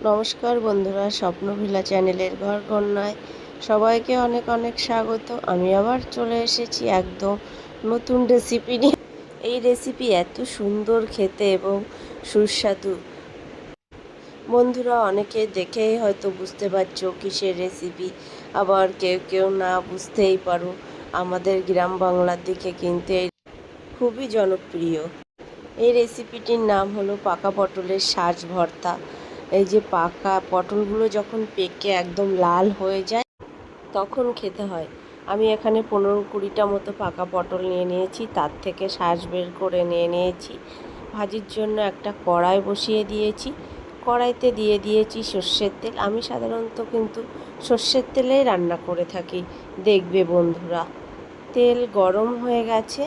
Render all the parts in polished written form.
নমস্কার বন্ধুরা, স্বপ্নভিলা চ্যানেলের ঘরকন্যায় সবাইকে অনেক অনেক স্বাগত। আমি আবার চলে এসেছি একদম নতুন রেসিপি নিয়ে। এই রেসিপি এত সুন্দর খেতে এবং সুস্বাদু। বন্ধুরা, অনেকে দেখেই হয়তো বুঝতে পারছো কিসের রেসিপি, আবার কেউ কেউ না বুঝতেই পারো। আমাদের গ্রাম বাংলার দিকে কিন্তু খুবই জনপ্রিয়। এই রেসিপিটির নাম হলো পাকা পটলের শাঁস ভর্তা। এই যে পাকা পটলগুলো যখন পেকে একদম লাল হয়ে যায় তখন খেতে হয়। আমি এখানে 15-20টা মতো পাকা পটল নিয়ে নিয়েছি, তার থেকে শাঁস বের করে নিয়ে নিয়েছি। ভাজির জন্য একটা কড়াই বসিয়ে দিয়েছি। কড়াইতে দিয়ে দিয়েছি সর্ষের তেল। আমি সাধারণত কিন্তু সর্ষের তেলেই রান্না করে থাকি। দেখবে বন্ধুরা, তেল গরম হয়ে গেছে।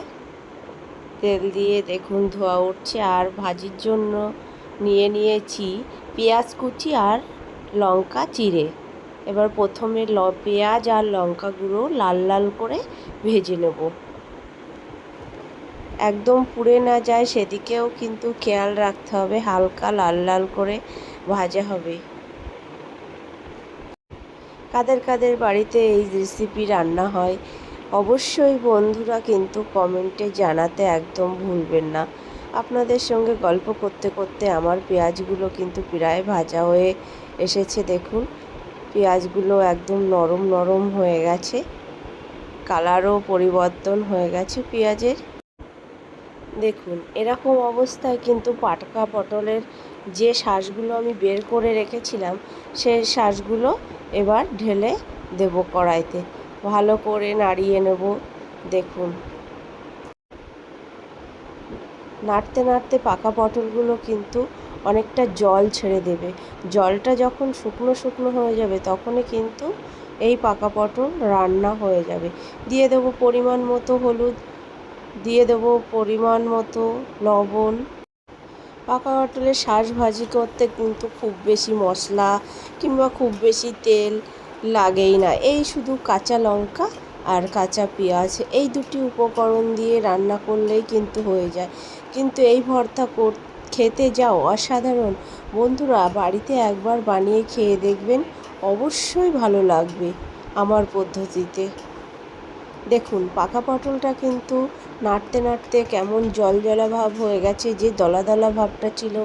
তেল দিয়ে দেখুন ধোঁয়া উঠছে। আর ভাজির জন্য নিয়ে নিয়েছি পেঁয়াজ কুচি আর লঙ্কা চিড়ে। এবার প্রথমে পেঁয়াজ আর লঙ্কাগুলো লাল লাল করে ভেজে নেব। একদম পুড়ে না যায় সেদিকেও কিন্তু খেয়াল রাখতে হবে, হালকা লাল লাল করে ভাজা হবে। কাদের কাদের বাড়িতে এই রেসিপি রান্না হয় অবশ্যই বন্ধুরা কিন্তু কমেন্টে জানাতে একদম ভুলবেন না। আপনাদের সঙ্গে গল্প করতে করতে আমার পেঁয়াজগুলো কিন্তু প্রায় ভাজা হয়ে এসেছে। দেখুন, পেঁয়াজগুলো একদম নরম নরম হয়ে গেছে, কালারও পরিবর্তন হয়ে গেছে পেঁয়াজের। দেখুন, এরকম অবস্থায় কিন্তু পাকা পটলের যে শাঁসগুলো আমি বের করে রেখেছিলাম সেই শাঁসগুলো এবার ঢেলে দেব কড়াইতে। ভালো করে নাড়িয়ে নেব। দেখুন, নাড়তে নাড়তে পাকা পটলগুলো কিন্তু অনেকটা জল ছেড়ে দেবে। জলটা যখন শুকনো শুকনো হয়ে যাবে তখনই কিন্তু এই পাকা পটল রান্না হয়ে যাবে। দিয়ে দেবো পরিমাণ মতো হলুদ, দিয়ে দেবো পরিমাণ মতো লবণ। পাকা পটলের শাঁস ভাজি করতে কিন্তু খুব বেশি মশলা কিংবা খুব বেশি তেল লাগেই না। এই শুধু কাঁচা লঙ্কা আর কাঁচা পেঁয়াজ, এই দুটি উপকরণ দিয়ে রান্না করলেই কিন্তু হয়ে যায়। কিন্তু এই ভর্তা খেতে যাও অসাধারণ। বন্ধুরা, বাড়িতে একবার বানিয়ে খেয়ে দেখবেন, অবশ্যই ভালো লাগবে আমার পদ্ধতিতে। দেখুন, পাকা পটলটা কিন্তু নাড়তে নাড়তে কেমন জলজলা ভাব হয়ে গেছে। যে দলা দলা ভাবটা ছিল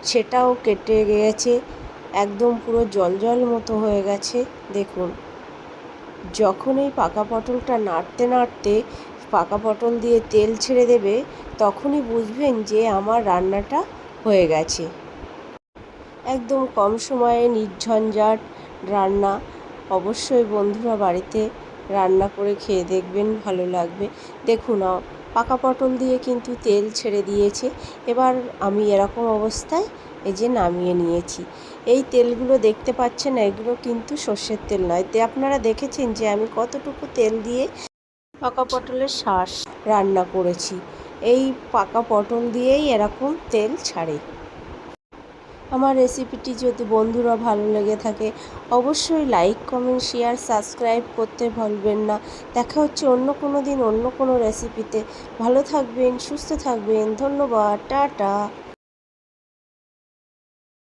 সেটাও কেটে গেছে, একদম পুরো জল মতো হয়ে গেছে। দেখুন, যখন এই পাকা পটলটা নাড়তে নাড়তে পাকা পটল দিয়ে তেল ছেড়ে দেবে তখনই বুঝবেন যে আমার রান্নাটা হয়ে গেছে। একদম কম সময়ে নির্ঝঞ্ঝাট রান্না। অবশ্যই বন্ধুরা বাড়িতে রান্না করে খেয়ে দেখবেন, ভালো লাগবে। দেখুন, পাকা পটল দিয়ে কিন্তু তেল ছেড়ে দিয়েছে। এবার আমি এরকম অবস্থায় এই যে নামিয়ে নিয়েছি। এই তেলগুলো দেখতে পাচ্ছেন, এগুলো কিন্তু সর্ষের তেল নয়। আপনারা দেখেছেন যে আমি কতটুকু তেল দিয়ে পাকা পটলের শাঁস রান্না করেছি। এই পাকা পটল দিয়েই এরকম তেল ছাড়ে। আমার রেসিপিটি যদি বন্ধুরা ভালো লেগে থাকে অবশ্যই লাইক, কমেন্ট, শেয়ার, সাবস্ক্রাইব করতে ভুলবেন না। দেখা হচ্ছে অন্য কোনো দিন অন্য কোনো রেসিপিতে। ভালো থাকবেন, সুস্থ থাকবেন। ধন্যবাদ, টাটা।